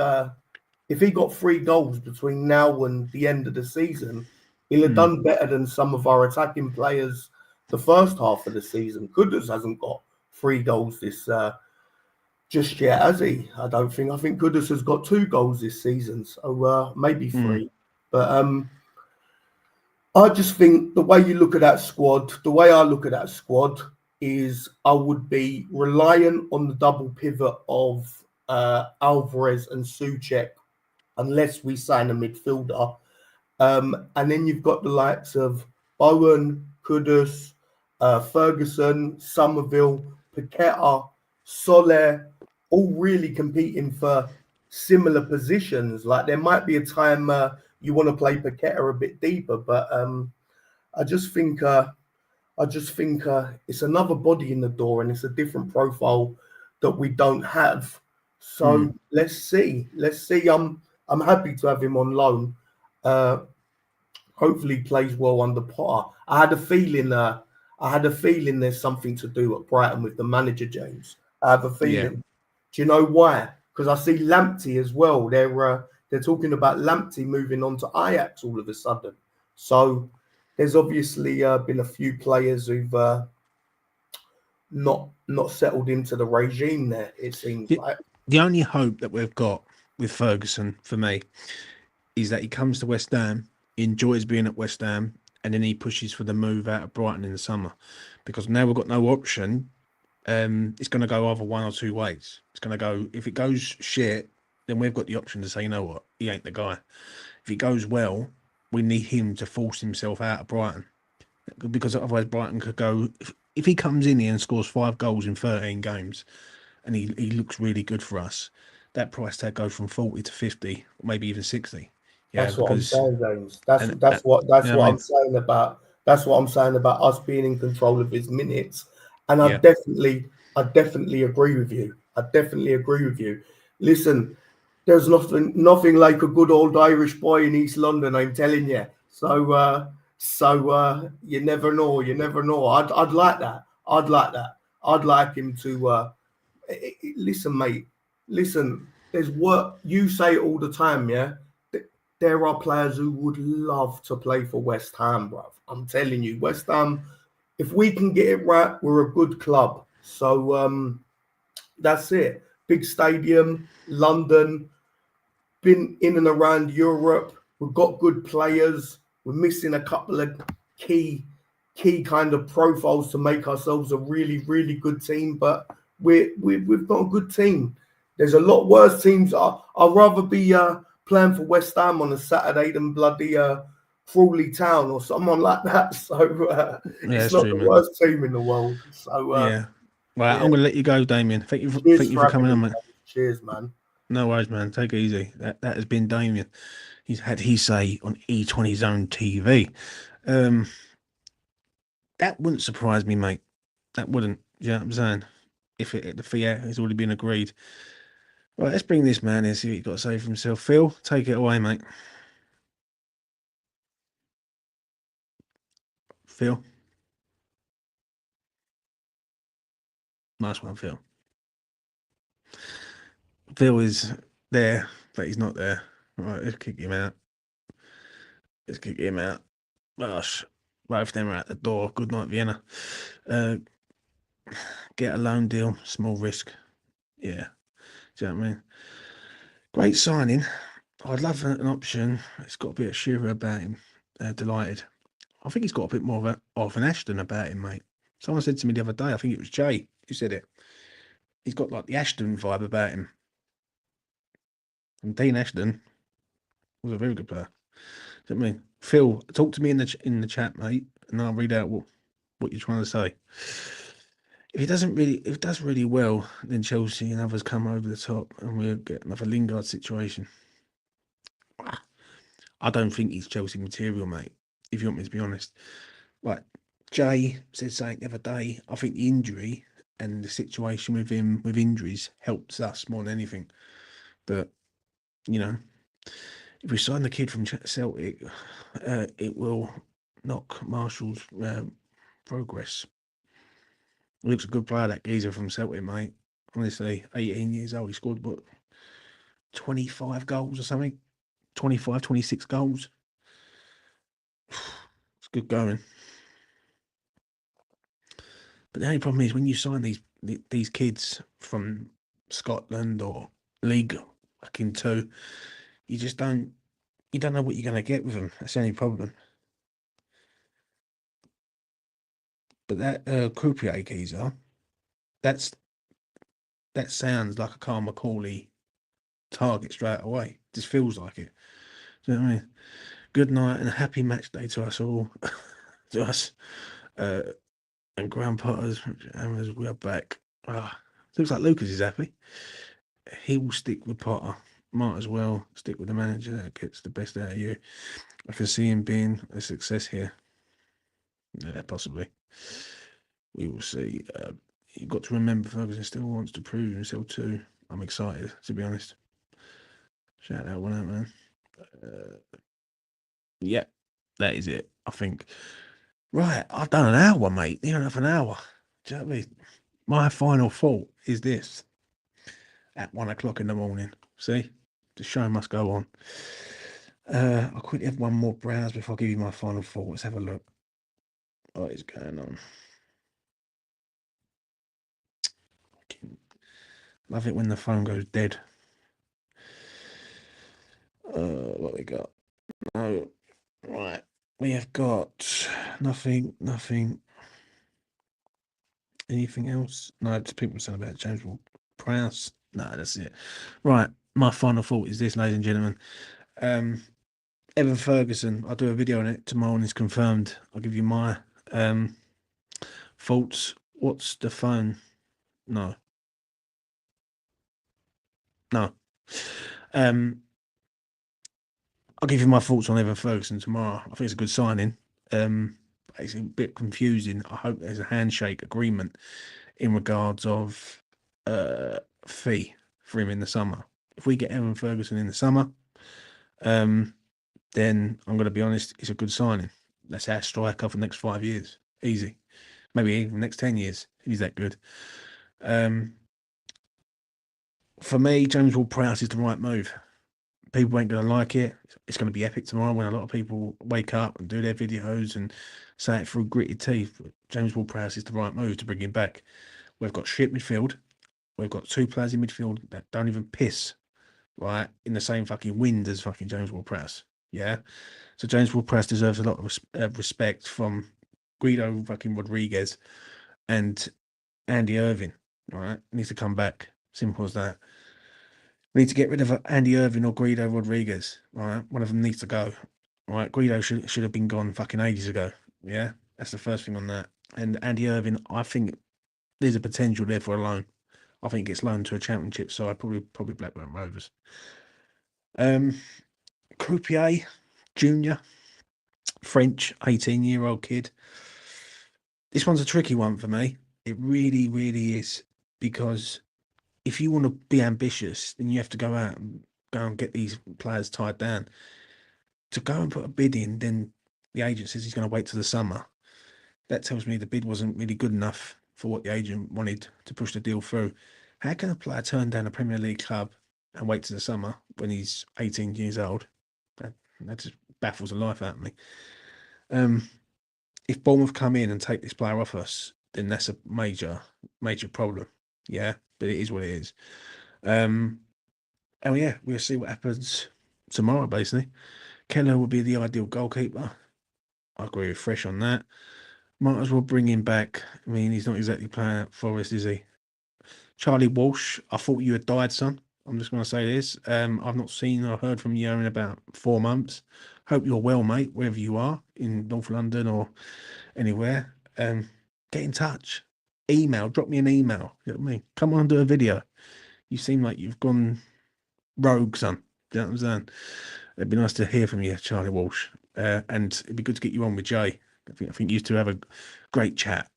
if he got 3 goals between now and the end of the season, he'll have done better than some of our attacking players the first half of the season. Kudus hasn't got 3 goals this just yet, has he? I don't think. I think Kudus has got 2 goals this season, so maybe 3. But I just think the way you look at that squad, the way I look at that squad is I would be reliant on the double pivot of Alvarez and Souček unless we sign a midfielder. And then you've got the likes of Bowen, Kudus, Ferguson, Somerville, Paqueta, Soler, all really competing for similar positions. Like there might be a time you want to play Paqueta a bit deeper, but I just think it's another body in the door, and it's a different profile that we don't have. So let's see. I'm happy to have him on loan. Hopefully, he plays well under Potter. I had a feeling there's something to do at Brighton with the manager, James. I have a feeling. Yeah. Do you know why? Because I see Lamptey as well. They're talking about Lamptey moving on to Ajax all of a sudden. So there's obviously been a few players who've not settled into the regime there. It seems like the only hope that we've got with Ferguson for me is that he comes to West Ham, he enjoys being at West Ham, and then he pushes for the move out of Brighton in the summer. Because now we've got no option. It's going to go either one or two ways. It's going to go, if it goes shit, then we've got the option to say, you know what, he ain't the guy. If it goes well, we need him to force himself out of Brighton. Because otherwise Brighton could go, if he comes in here and scores 5 goals in 13 games and he looks really good for us, that price tag goes from 40 to 50, maybe even 60. Yeah, that's what I'm saying, James. I'm saying about that's what I'm saying about us being in control of his minutes. And I Yeah. definitely agree with you. I definitely agree with you. Listen, there's nothing like a good old Irish boy in East London, I'm telling you. So you never know. You never know. I'd like that. I'd like him to listen, mate. Listen, there's work. You say it all the time, yeah. There are players who would love to play for West Ham, bruv. I'm telling you, West Ham. If we can get it right, we're a good club. So that's it. Big stadium, London. Been in and around Europe. We've got good players. We're missing a couple of key kind of profiles to make ourselves a really, really good team. But we've got a good team. There's a lot worse teams. I'd rather be playing for West Ham on a Saturday than bloody Crawley Town or someone like that. So it's not the worst team in the world. So yeah. Right, I'm going to let you go, Damien. Thank you for coming on, man. Cheers, man. No worries, man. Take it easy. That has been Damien. He's had his say on E20 Zone TV. That wouldn't surprise me, mate. That wouldn't. You know what I'm saying? If the fee has already been agreed. Right, let's bring this man in, see what he's got to say for himself. Phil, take it away, mate. Phil. Nice one, Phil. Phil is there, but he's not there. Right, let's kick him out. Gosh, both of them are at the door. Good night, Vienna. Get a loan deal, small risk. Yeah. Do you know what I mean? Great signing. I'd love an option. It's got a bit of Shearer about him. Delighted. I think he's got a bit more of an Ashton about him, mate. Someone said to me the other day, I think it was Jay who said it. He's got like the Ashton vibe about him. And Dean Ashton was a very good player. Do you know what I mean? Phil, talk to me in the chat, mate, and I'll read out what you're trying to say. If it does really well, then Chelsea and others come over the top and we'll get another Lingard situation. I don't think he's Chelsea material, mate, if you want me to be honest. Like Jay said something the other day, I think the injury and the situation with him with injuries helps us more than anything. But, you know, if we sign the kid from Celtic, it will knock Marshall's progress. He looks a good player, that geezer from Celtic, mate. Honestly, 18 years old. He scored, what, 25 goals or something? 25, 26 goals. It's good going. But the only problem is when you sign these kids from Scotland or League fucking 2, you don't know what you're going to get with them. That's the only problem. But that Kroupi geezer, that sounds like a Carl McCauley target straight away. Just feels like it. Do you know what I mean? Good night and a happy match day to us all. To us. And Graham Potter's hammers, we are back. Looks like Lucas is happy. He will stick with Potter. Might as well stick with the manager that gets the best out of you. I can see him being a success here. Yeah, possibly. We will see. You've got to remember Ferguson still wants to prove himself too. I'm excited, to be honest. Shout that one out, man. Yeah, that is it, I think. Right, I've done an hour, mate. Near enough an hour. Do you know what I mean? My final thought is this. At 1 o'clock in the morning. See? The show must go on. I'll quickly have one more browse before I give you my final thought. Let's have a look. What is going on? Love it when the phone goes dead. What we got? Oh, right. We have got nothing. Anything else? No, just people saying about James Ward-Prowse. No, that's it. Right. My final thought is this, ladies and gentlemen. Evan Ferguson, I'll do a video on it tomorrow and it's confirmed. I'll give you my thoughts. What's the phone? No. I'll give you my thoughts on Evan Ferguson tomorrow. I think it's a good signing. It's a bit confusing. I hope there's a handshake agreement in regards of fee for him in the summer. If we get Evan Ferguson in the summer, then I'm going to be honest, it's a good signing. That's our striker for the next 5 years. Easy. Maybe even the next 10 years. He's that good. For me, James Ward-Prowse is the right move. People ain't going to like it. It's going to be epic tomorrow when a lot of people wake up and do their videos and say it through gritted teeth. James Ward-Prowse is the right move to bring him back. We've got shit midfield. We've got 2 players in midfield that don't even piss, right, in the same fucking wind as fucking James Ward-Prowse. Yeah? So James Ward-Prowse deserves a lot of respect from Guido fucking Rodriguez and Andy Irving, right? Needs to come back. Simple as that. We need to get rid of Andy Irving or Guido Rodriguez, right? One of them needs to go, right? Guido should have been gone fucking ages ago, yeah? That's the first thing on that. And Andy Irving, I think there's a potential there for a loan. I think it gets loaned to a championship side, probably Blackburn Rovers. Kroupi, junior, French, 18-year-old kid. This one's a tricky one for me. It really, really is, because if you want to be ambitious, then you have to go out and get these players tied down. To go and put a bid in, then the agent says he's going to wait till the summer. That tells me the bid wasn't really good enough for what the agent wanted to push the deal through. How can a player turn down a Premier League club and wait till the summer when he's 18 years old? That just baffles the life out of me. If Bournemouth come in and take this player off us, then that's a major problem. Yeah, but it is what it is. And yeah, we'll see what happens tomorrow, basically. Keller would be the ideal goalkeeper. I agree with Fresh on that. Might as well bring him back. I mean, he's not exactly playing at Forest, is he? Charlie Walsh, I thought you had died, son. I'm just going to say this. I've not seen or heard from you in about 4 months. Hope you're well, mate, wherever you are, in North London or anywhere. Get in touch. Email, drop me an email. You know what I mean? Come on and do a video. You seem like you've gone rogue, son. Do you know what I'm saying? It'd be nice to hear from you, Charlie Walsh. And it'd be good to get you on with Jay. I think you two have a great chat.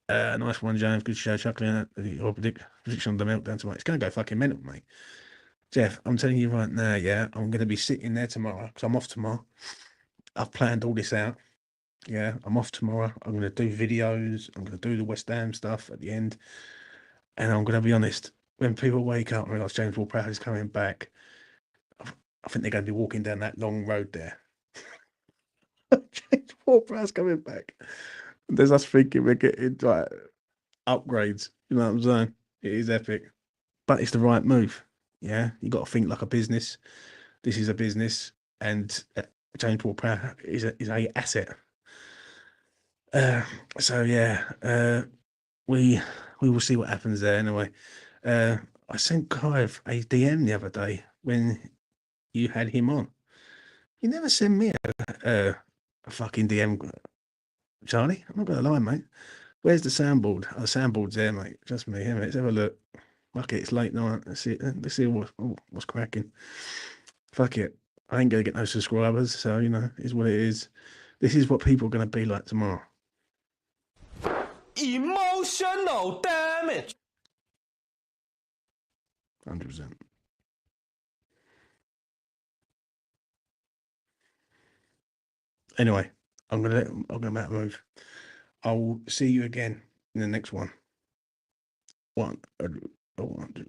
Nice one, James. Good show. Chuckling at your prediction on the meltdown tomorrow. It's going to go fucking mental, mate. Jeff, I'm telling you right now, yeah, I'm going to be sitting there tomorrow because I'm off tomorrow. I've planned all this out. Yeah, I'm off tomorrow. I'm going to do videos. I'm going to do the West Ham stuff at the end. And I'm going to be honest, when people wake up and realise James Ward-Prowse is coming back, I think they're going to be walking down that long road there. James Ward-Prowse coming back. There's us thinking we're getting like upgrades. You know what I'm saying? It is epic. But it's the right move. Yeah, you got to think like a business. This is a business, and James Ward-Prowse is a asset. So yeah, we will see what happens there. Anyway, I sent Clive a DM the other day when you had him on. You never send me a fucking DM, Charlie. I'm not gonna lie, mate. Where's the soundboard? Oh, the soundboard's there, mate. Just me. Here, let's have a look. Fuck it, it's late night. Let's see what's cracking. Fuck it. I ain't gonna get no subscribers, so you know, it's what it is. This is what people are gonna be like tomorrow. Emotional damage. 100%. Anyway, I'm gonna make a move. I'll see you again in the next one. 1, 2,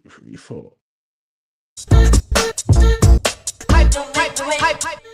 3, 4. Hype, hype, hype, hype.